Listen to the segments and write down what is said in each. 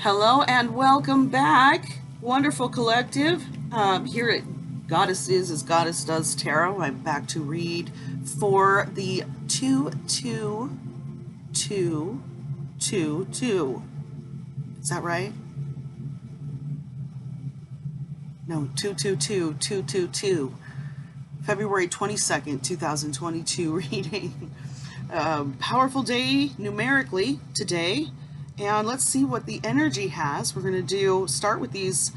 Hello and welcome back, wonderful collective. Here at Goddess Is as Goddess Does Tarot, I'm back to read for the 22222. Is that right? No, 222222. February 22nd, 2022 reading. Powerful day numerically today. And let's see what the energy has. We're going to start with these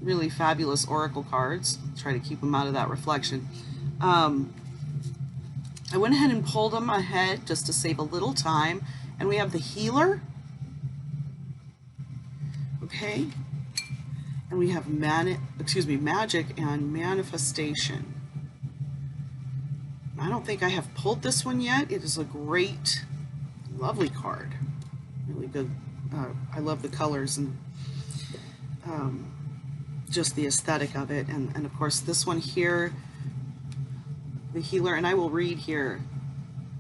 really fabulous oracle cards. Try to keep them out of that reflection. I went ahead and pulled them ahead just to save a little time. And we have the healer. Okay. And we have magic and manifestation. I don't think I have pulled this one yet. It is a great, lovely card. Really good. I love the colors and just the aesthetic of it. And of course this one here, the healer, and I will read here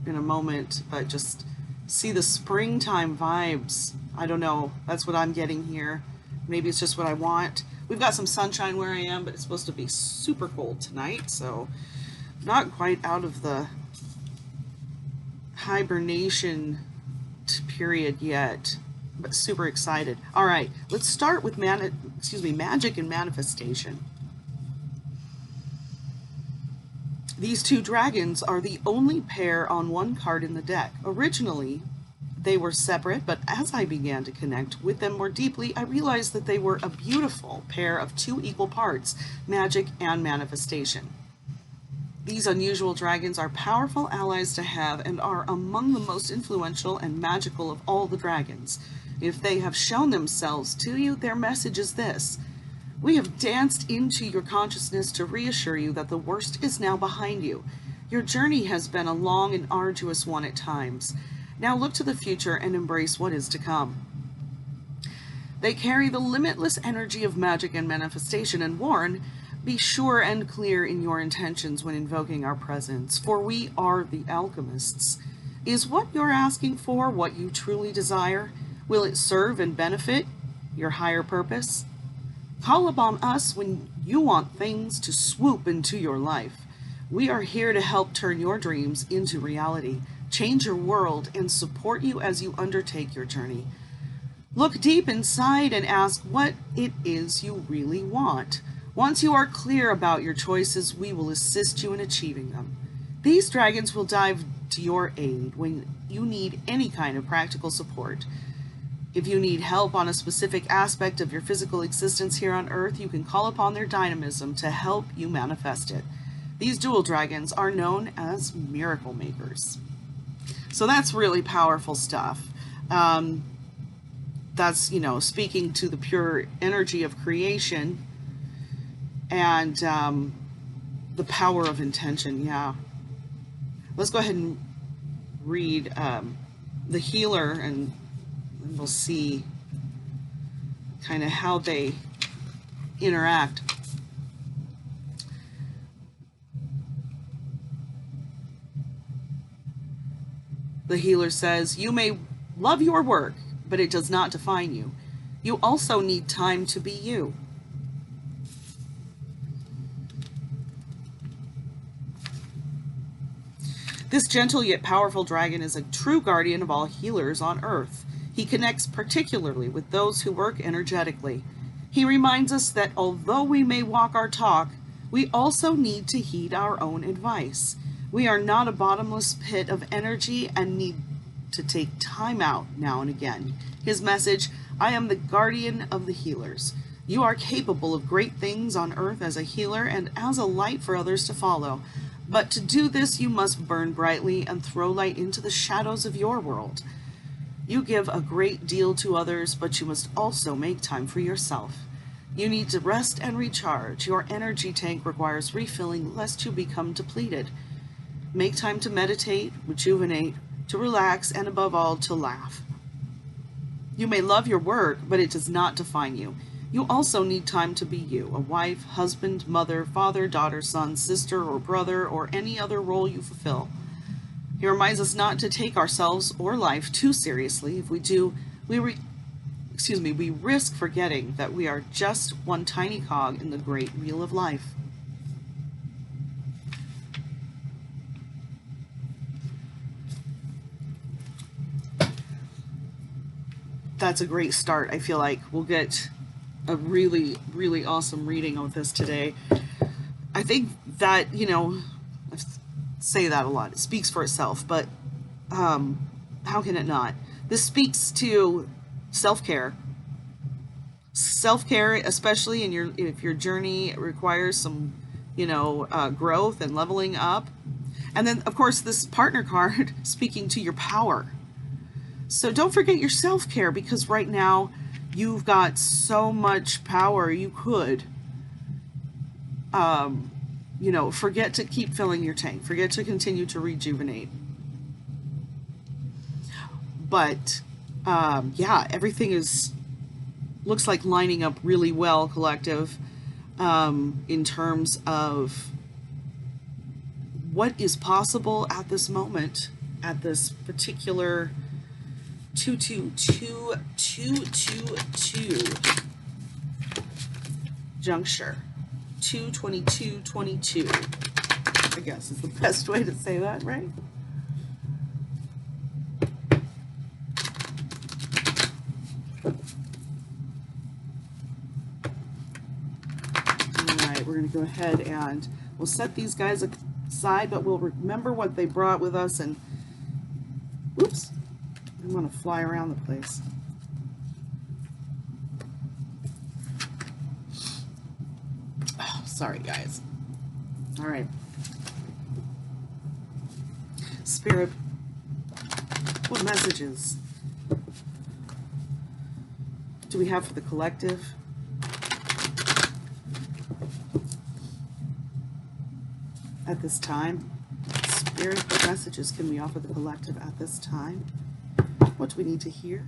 in a moment, but just see the springtime vibes. I don't know. That's what I'm getting here. Maybe it's just what I want. We've got some sunshine where I am, but it's supposed to be super cold tonight, so not quite out of the hibernation period yet, but super excited. All right, let's start with magic and manifestation. These two dragons are the only pair on one card in the deck. Originally, they were separate, but as I began to connect with them more deeply, I realized that they were a beautiful pair of two equal parts, magic and manifestation. These unusual dragons are powerful allies to have and are among the most influential and magical of all the dragons. If they have shown themselves to you, their message is this: we have danced into your consciousness to reassure you that the worst is now behind you. Your journey has been a long and arduous one at times. Now look to the future and embrace what is to come. They carry the limitless energy of magic and manifestation and warn, be sure and clear in your intentions when invoking our presence, for we are the alchemists. Is what you're asking for what you truly desire? Will it serve and benefit your higher purpose? Call upon us when you want things to swoop into your life. We are here to help turn your dreams into reality, change your world, and support you as you undertake your journey. Look deep inside and ask what it is you really want. Once you are clear about your choices, we will assist you in achieving them. These dragons will dive to your aid when you need any kind of practical support. If you need help on a specific aspect of your physical existence here on Earth, you can call upon their dynamism to help you manifest it. These dual dragons are known as miracle makers. So that's really powerful stuff. That's, speaking to the pure energy of creation and the power of intention. Yeah. Let's go ahead and read the healer, and we'll see kind of how they interact. The healer says, you may love your work, but it does not define you. You also need time to be you. This gentle yet powerful dragon is a true guardian of all healers on Earth. He connects particularly with those who work energetically. He reminds us that although we may walk our talk, we also need to heed our own advice. We are not a bottomless pit of energy and need to take time out now and again. His message: I am the guardian of the healers. You are capable of great things on Earth as a healer and as a light for others to follow. But to do this, you must burn brightly and throw light into the shadows of your world. You give a great deal to others, but you must also make time for yourself. You need to rest and recharge. Your energy tank requires refilling lest you become depleted. Make time to meditate, rejuvenate, to relax, and above all, to laugh. You may love your work, but it does not define you. You also need time to be you, a wife, husband, mother, father, daughter, son, sister, or brother, or any other role you fulfill. He reminds us not to take ourselves or life too seriously. If we do, we we risk forgetting that we are just one tiny cog in the great wheel of life. That's a great start. I feel like we'll get a really, really awesome reading of this today. I think that, you know, I say that a lot. It speaks for itself, but how can it not? This speaks to self-care. Self-care, especially if your journey requires some, you know, growth and leveling up. And then, of course, this partner card speaking to your power. So don't forget your self-care, because right now you've got so much power. You could, you know, forget to keep filling your tank. Forget to continue to rejuvenate. But, yeah, everything looks like lining up really well, collective, in terms of what is possible at this moment, at this particular 22222 juncture. 22222, I guess is the best way to say that, right? All right, we're going to go ahead and we'll set these guys aside, but we'll remember what they brought with us. And whoops, I'm going to fly around the place. Oh, sorry, guys. All right. Spirit, what messages do we have for the collective? At this time, Spirit, what messages can we offer the collective at this time? What do we need to hear?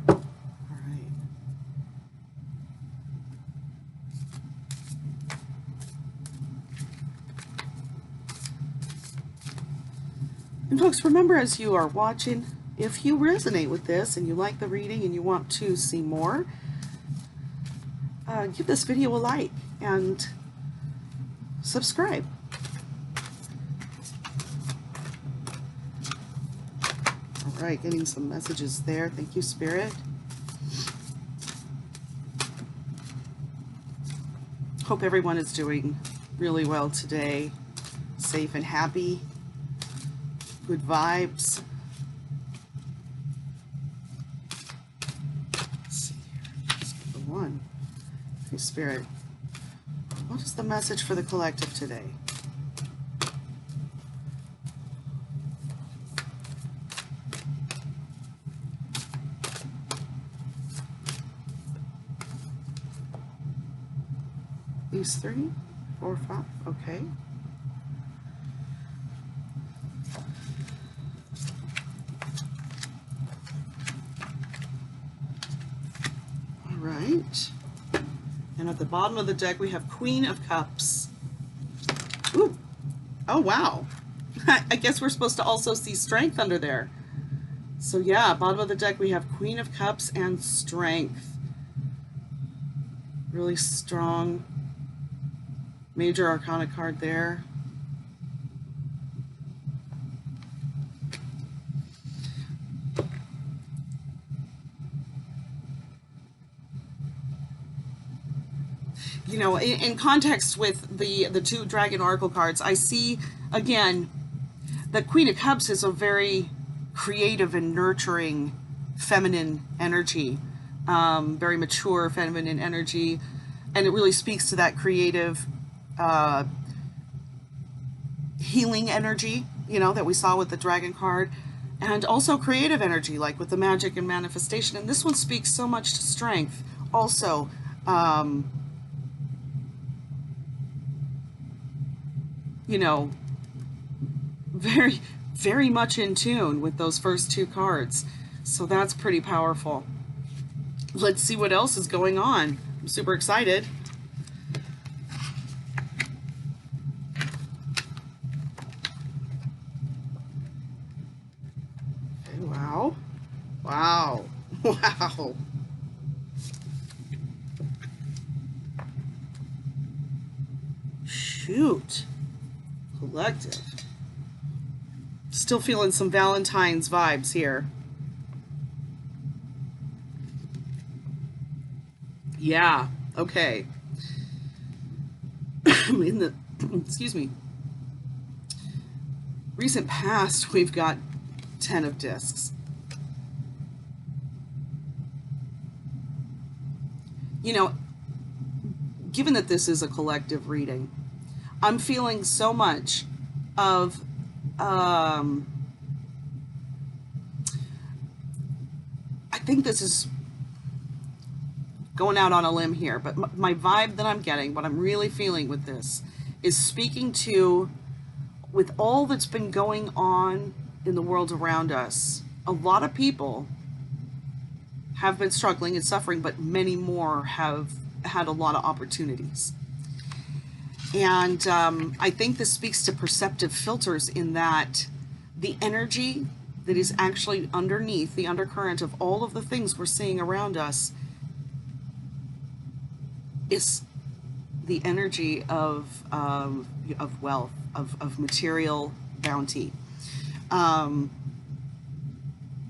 All right. And folks, remember, as you are watching, if you resonate with this and you like the reading and you want to see more, give this video a like and subscribe. All right, getting some messages there. Thank you, Spirit. Hope everyone is doing really well today. Safe and happy. Good vibes. Let's see here. Let's get the one. Okay, Spirit. What is the message for the collective today? These 3, 4, 5. Okay. All right. And at the bottom of the deck, we have Queen of Cups. Ooh. Oh, wow. I guess we're supposed to also see Strength under there. So yeah, bottom of the deck, we have Queen of Cups and Strength. Really strong Major Arcana card there. You know, in context with the 2 Dragon Oracle cards, I see, again, that Queen of Cups is a very creative and nurturing feminine energy, very mature feminine energy, and it really speaks to that creative healing energy, you know, that we saw with the Dragon card, and also creative energy, like with the magic and manifestation. And this one speaks so much to strength. Also, you know, very, very much in tune with those first 2 cards. So that's pretty powerful. Let's see what else is going on. I'm super excited. Wow. Wow. Wow. Shoot. Collective. Still feeling some Valentine's vibes here. Yeah. Okay. In the excuse me, recent past, we've got 10 of discs. You know, given that this is a collective reading, I'm feeling so much of I think this is going out on a limb here, but my vibe that I'm getting, what I'm really feeling with this, is speaking to, with all that's been going on in the world around us, a lot of people have been struggling and suffering, but many more have had a lot of opportunities. And I think this speaks to perceptive filters, in that the energy that is actually underneath, the undercurrent of all of the things we're seeing around us, is the energy of wealth, of material bounty. And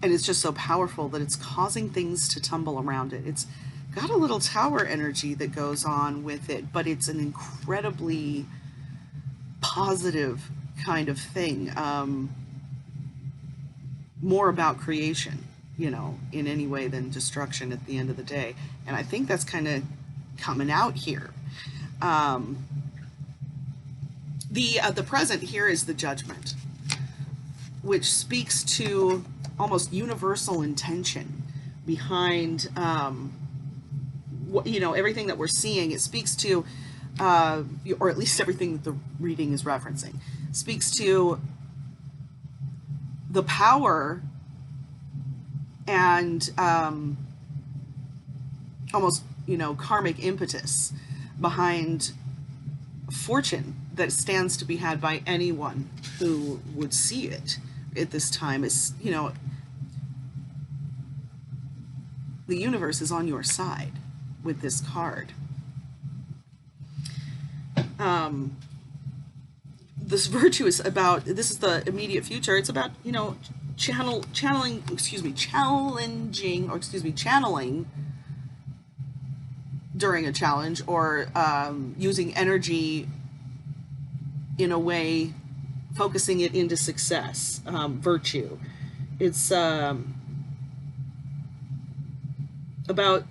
it's just so powerful that it's causing things to tumble around it. It's got a little tower energy that goes on with it, but it's an incredibly positive kind of thing. More about creation, you know, in any way than destruction at the end of the day. And I think that's kind of coming out here. The present here is the Judgment, which speaks to almost universal intention behind you know, everything that we're seeing. It speaks to, or at least everything that the reading is referencing, speaks to the power and almost, you know, karmic impetus behind fortune that stands to be had by anyone who would see it at this time. Is, you know, the universe is on your side with this card. This virtue is about, this is the immediate future. It's about, you know, channeling during a challenge, or using energy in a way, focusing it into success, virtue. It's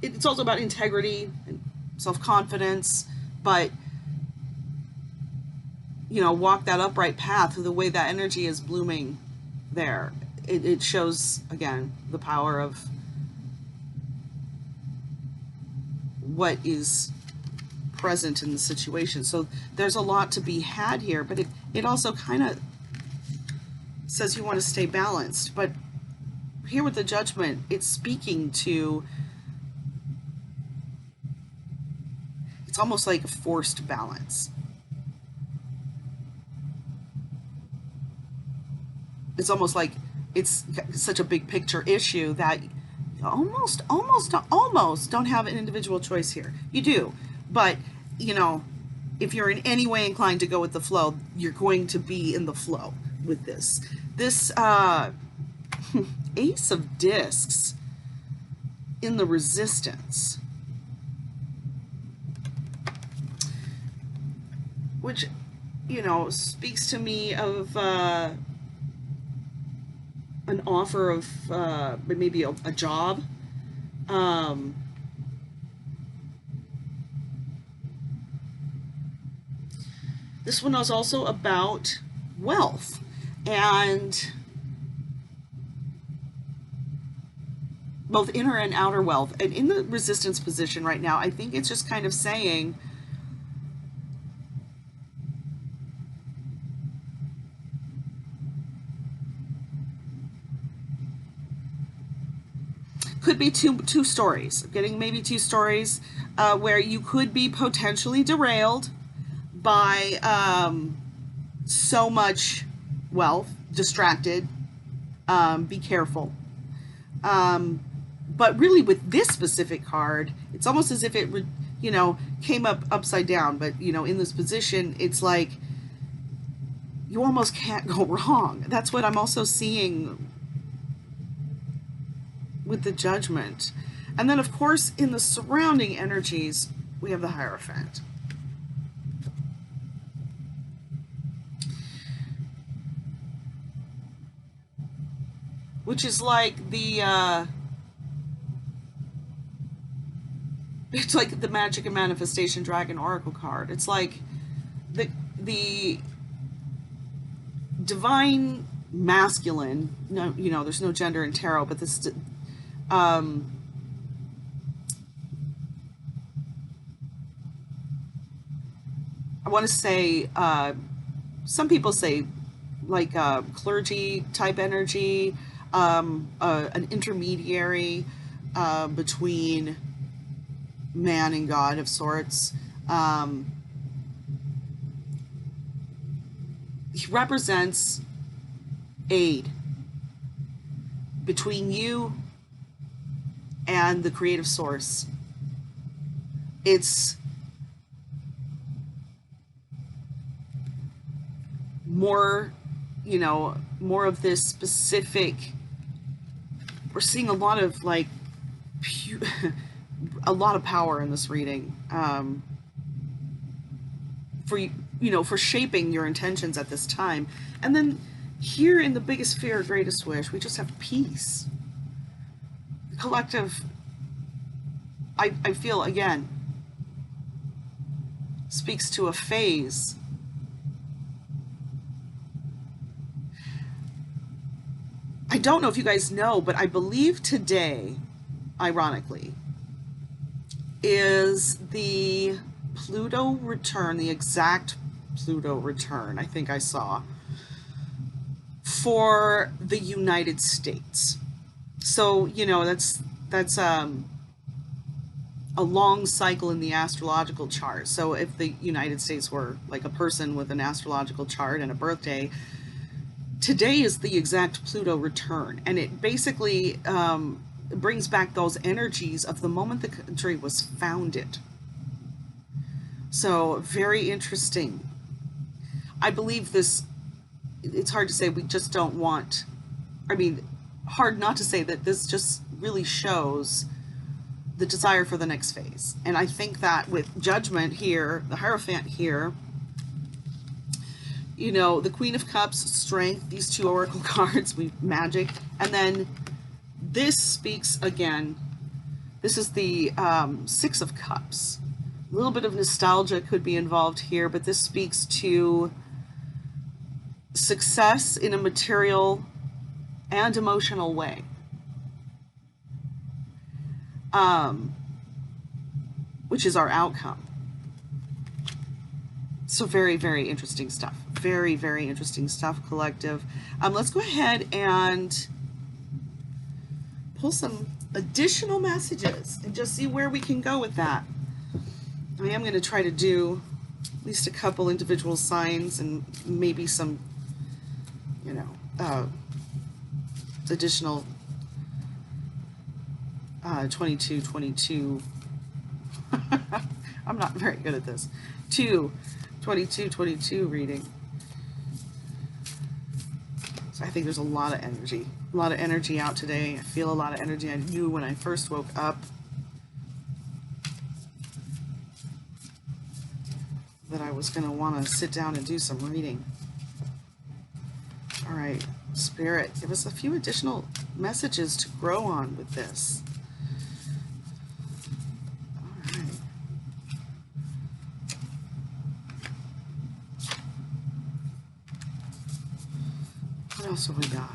it's also about integrity and self-confidence, but, you know, walk that upright path, the way that energy is blooming there. It shows, again, the power of what is present in the situation. So there's a lot to be had here, but it also kind of says you want to stay balanced. But here with the Judgment, it's speaking to, it's almost like a forced balance. It's almost like it's such a big picture issue that you almost don't have an individual choice here. You do, but, you know, if you're in any way inclined to go with the flow, you're going to be in the flow with this. This Ace of Discs in the Resistance, which, you know, speaks to me of an offer of maybe a job. This one was also about wealth and both inner and outer wealth. And in the Resistance position right now, I think it's just kind of saying, could be two stories, getting maybe two stories where you could be potentially derailed by so much wealth, distracted, Be careful. But really with this specific card, it's almost as if it would, came up upside down. But, in this position, it's like you almost can't go wrong. That's what I'm also seeing with the Judgment. And then, of course, in the surrounding energies, we have the Hierophant. Which is like the, it's like the Magic and Manifestation Dragon Oracle card. It's like the divine masculine, no, there's no gender in tarot, but this, I want to say, some people say like clergy type energy, an intermediary between man and God of sorts. He represents aid between you and the creative source. It's more, more of this specific, we're seeing a lot of like a lot of power in this reading, for shaping your intentions at this time. And then here in the biggest fear, greatest wish, we just have peace. The collective, I feel again, speaks to a phase. I don't know if you guys know, but I believe today, ironically, is the Pluto return, the exact Pluto return, I think I saw, for the United States. So, that's a long cycle in the astrological chart. So if the United States were like a person with an astrological chart and a birthday, today is the exact Pluto return. And it basically brings back those energies of the moment the country was founded. So very interesting. I believe this, it's hard to say, we just don't want, hard not to say that this just really shows the desire for the next phase. And I think that with Judgment here, the Hierophant here, the Queen of Cups, Strength, these two oracle cards, magic, and then this speaks again, this is the Six of Cups. A little bit of nostalgia could be involved here, but this speaks to success in a material and emotional way. Which is our outcome. So very, very interesting stuff. Very, very interesting stuff, collective. Let's go ahead and pull some additional messages and just see where we can go with that. I am going to try to do at least a couple individual signs and maybe some, additional 22. I'm not very good at this. 22 reading. So I think there's a lot of energy out today. I feel a lot of energy. I knew when I first woke up that I was going to want to sit down and do some reading. All right, Spirit, give us a few additional messages to grow on with this. What else have we got?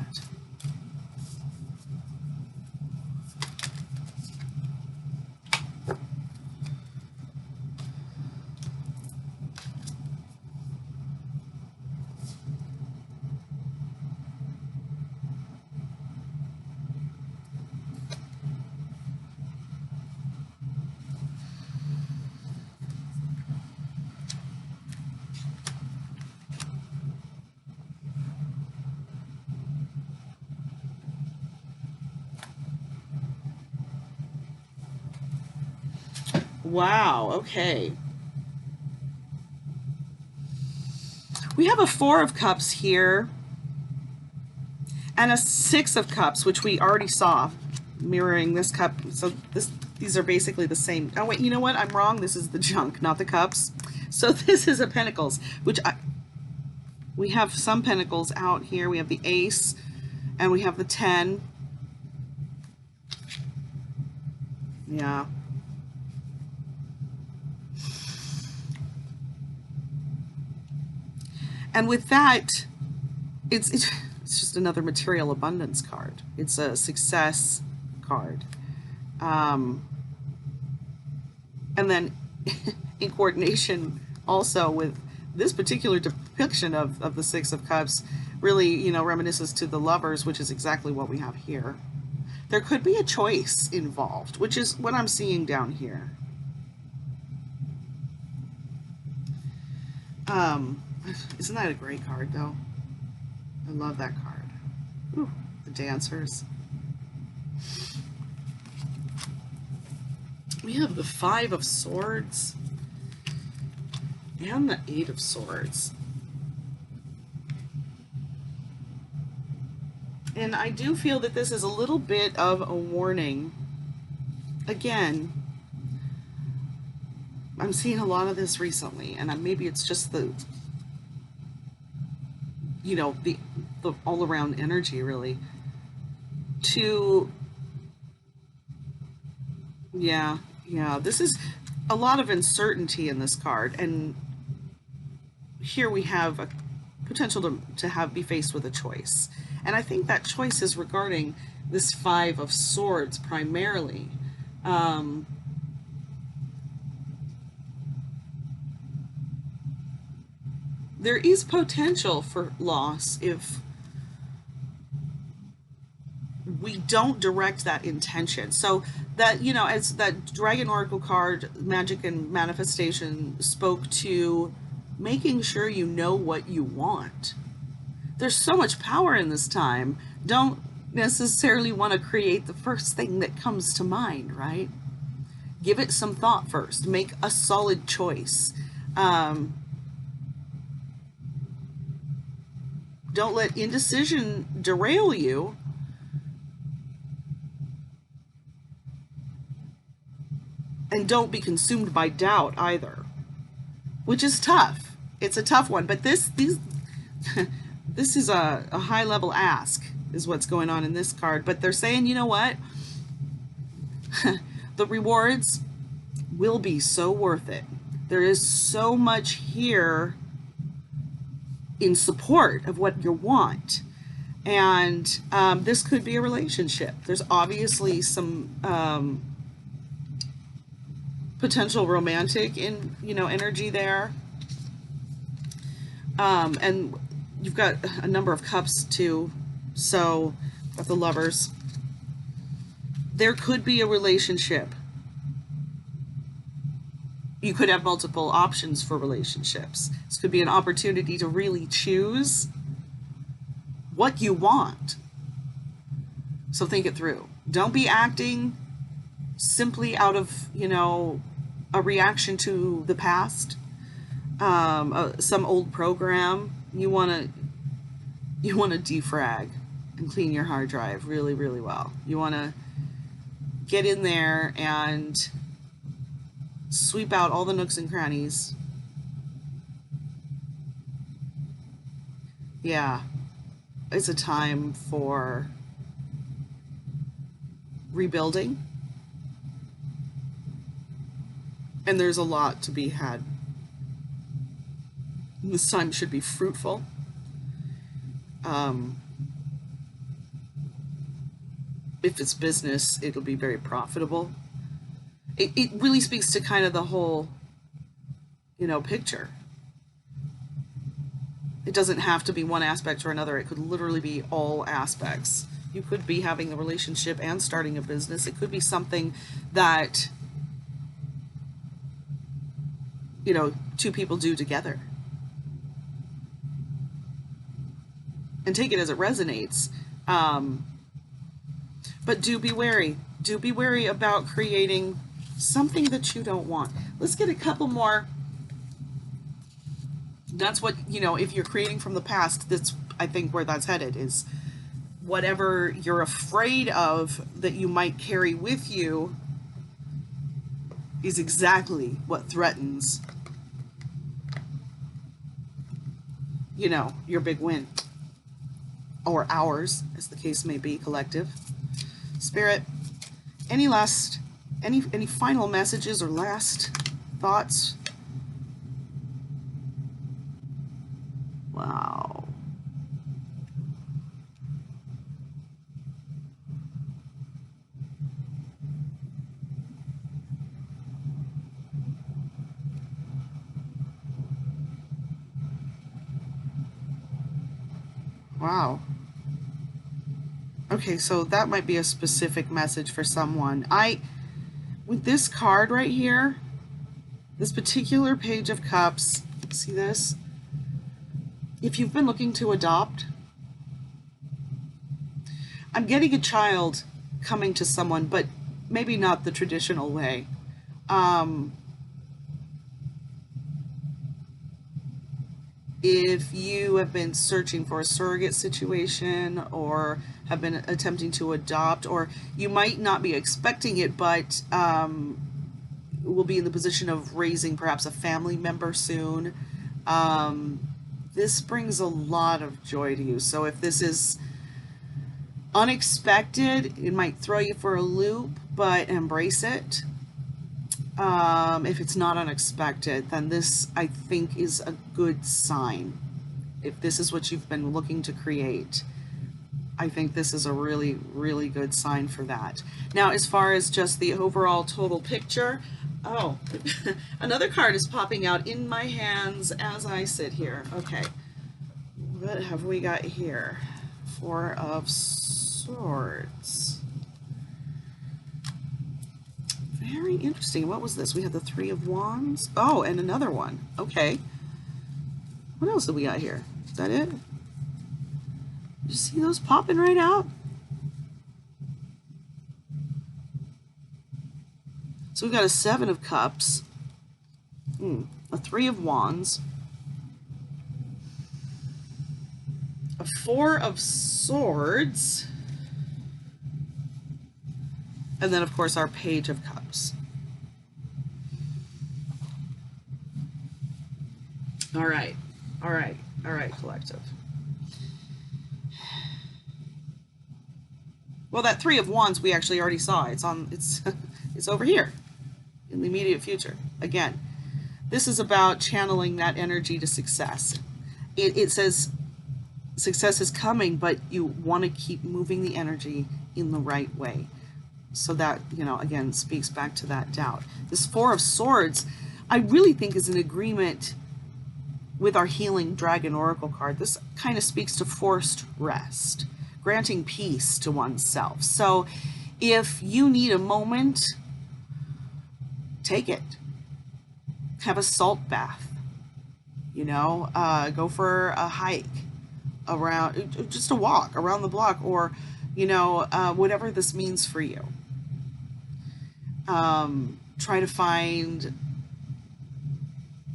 Wow, okay. We have a Four of Cups here and a Six of Cups, which we already saw mirroring this cup. So these are basically the same. Oh wait, you know what? I'm wrong. This is the junk, not the cups. So this is a Pentacles, which we have some Pentacles out here. We have the Ace and we have the 10. Yeah. And with that, it's just another material abundance card. It's a success card. And then in coordination also with this particular depiction of the Six of Cups, really, you know, reminisces to the Lovers, which is exactly what we have here. There could be a choice involved, which is what I'm seeing down here. Isn't that a great card, though? I love that card. Ooh, the Dancers. We have the Five of Swords and the Eight of Swords. And I do feel that this is a little bit of a warning. Again, I'm seeing a lot of this recently, and maybe it's just the, you know, the all around energy, really. Yeah, this is a lot of uncertainty in this card, and here we have a potential to be faced with a choice. And I think that choice is regarding this Five of Swords primarily. There is potential for loss if we don't direct that intention. So that, you know, as that Dragon Oracle card, Magic and Manifestation, spoke to making sure you know what you want. There's so much power in this time. Don't necessarily want to create the first thing that comes to mind, right? Give it some thought first. Make a solid choice. Don't let indecision derail you. And don't be consumed by doubt either, which is tough. It's a tough one, but this is a high level ask is what's going on in this card. But they're saying, you know what? The rewards will be so worth it. There is so much here in support of what you want. And this could be a relationship. There's obviously some potential romantic energy there. And you've got a number of cups too. So got the Lovers. There could be a relationship. You could have multiple options for relationships. This could be an opportunity to really choose what you want. So think it through. Don't be acting simply out of, a reaction to the past, some old program. You want to defrag and clean your hard drive really, really well. You want to get in there and sweep out all the nooks and crannies. Yeah, it's a time for rebuilding. And there's a lot to be had. This time should be fruitful. If it's business, it'll be very profitable. It really speaks to kind of the whole, picture. It doesn't have to be one aspect or another. It could literally be all aspects. You could be having a relationship and starting a business. It could be something that, two people do together. And take it as it resonates. But do be wary. Do be wary about creating something that you don't want. Let's get a couple more. That's what, you know, if you're creating from the past, that's, I think, where that's headed, is whatever you're afraid of that you might carry with you is exactly what threatens, you know, your big win, or ours, as the case may be, collective. Spirit, any final messages or last thoughts? Wow. Wow. Okay, so that might be a specific message for someone. With this card right here, this particular Page of Cups, see this? If you've been looking to adopt, I'm getting a child coming to someone, but maybe not the traditional way. If you have been searching for a surrogate situation or have been attempting to adopt, or you might not be expecting it, but will be in the position of raising perhaps a family member soon, this brings a lot of joy to you. So if this is unexpected, it might throw you for a loop, but embrace it. If it's not unexpected, then this, I think, is a good sign. If this is what you've been looking to create, I think this is a really, really good sign for that. Now, as far as just the overall total picture, oh, another card is popping out in my hands as I sit here. Okay, what have we got here? Four of Swords. Very interesting. What was this? We had the Three of Wands. Oh, and another one. Okay. What else do we got here? Is that it? You see those popping right out? So we've got a Seven of Cups, a Three of Wands, a Four of Swords, and then, of course, our Page of Cups. All right, all right, all right, collective. Well, that Three of Wands we actually already saw. It's it's over here in the immediate future. Again, this is about channeling that energy to success. It says success is coming, but you want to keep moving the energy in the right way. So that, you know, again, speaks back to that doubt. This Four of Swords, I really think, is an agreement with our Healing Dragon Oracle card. This kind of speaks to forced rest, granting peace to oneself. So if you need a moment, take it. Have a salt bath, you know, go for a hike around, just a walk around the block, or, you know, whatever this means for you. Try to find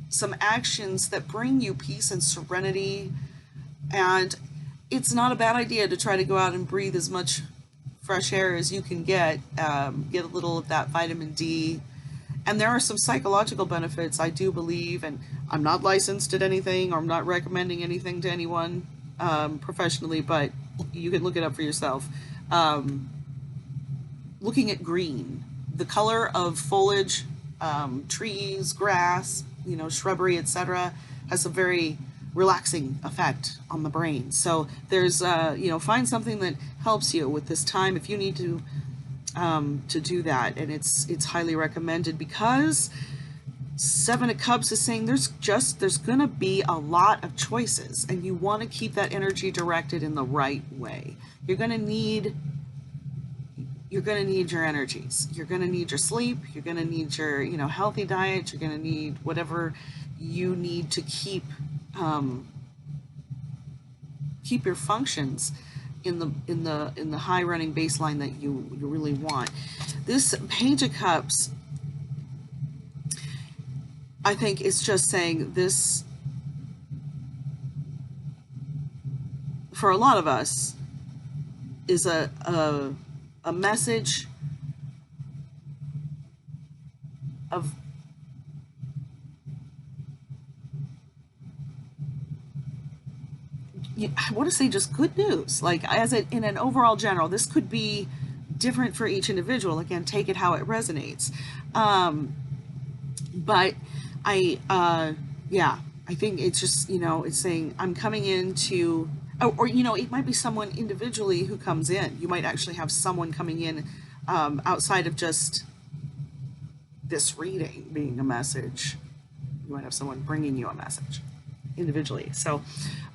some actions that bring you peace and serenity. And it's not a bad idea to try to go out and breathe as much fresh air as you can get a little of that vitamin D. And there are some psychological benefits, I do believe, and I'm not licensed at anything, or I'm not recommending anything to anyone professionally, but you can look it up for yourself. Looking at green, the color of foliage, trees, grass, you know, shrubbery, etc., has a very relaxing effect on the brain. So there's, you know, find something that helps you with this time if you need to do that, and it's highly recommended, because Seven of Cups is saying there's going to be a lot of choices, and you want to keep that energy directed in the right way. You're going to need your energies. You're going to need your sleep. You're going to need your, you know, healthy diet. You're going to need whatever you need to keep your functions in the high running baseline that you really want. This Page of Cups I think it's just saying this, for a lot of us, is a message of, I want to say, just good news. Like, as in an overall general, this could be different for each individual. Again, take it how it resonates. But yeah, I think it's just, it's saying I'm coming into, or it might be someone individually who comes in. You might actually have someone coming in outside of just this reading being a message. You might have someone bringing you a message individually. So,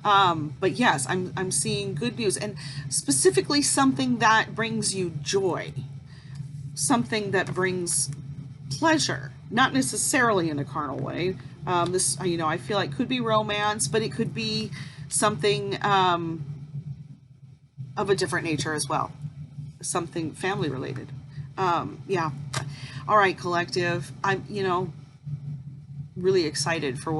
but yes, I'm seeing good news, and specifically something that brings you joy, something that brings pleasure, not necessarily in a carnal way. This, I feel like could be romance, but it could be something of a different nature as well, something family related. Yeah. All right, collective. I'm, really excited for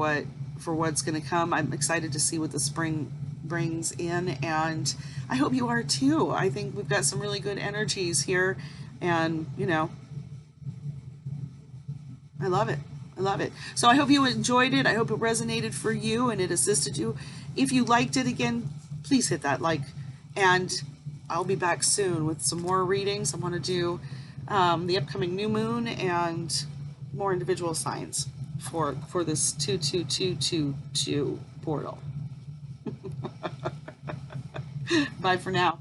what's going to come. I'm excited to see what the spring brings in, and I hope you are too. I think we've got some really good energies here, and I love it. I love it. So I hope you enjoyed it. I hope it resonated for you and it assisted you. If you liked it, again, please hit that like, and I'll be back soon with some more readings. I want to do the upcoming new moon and more individual signs for this 22222 portal. Bye for now.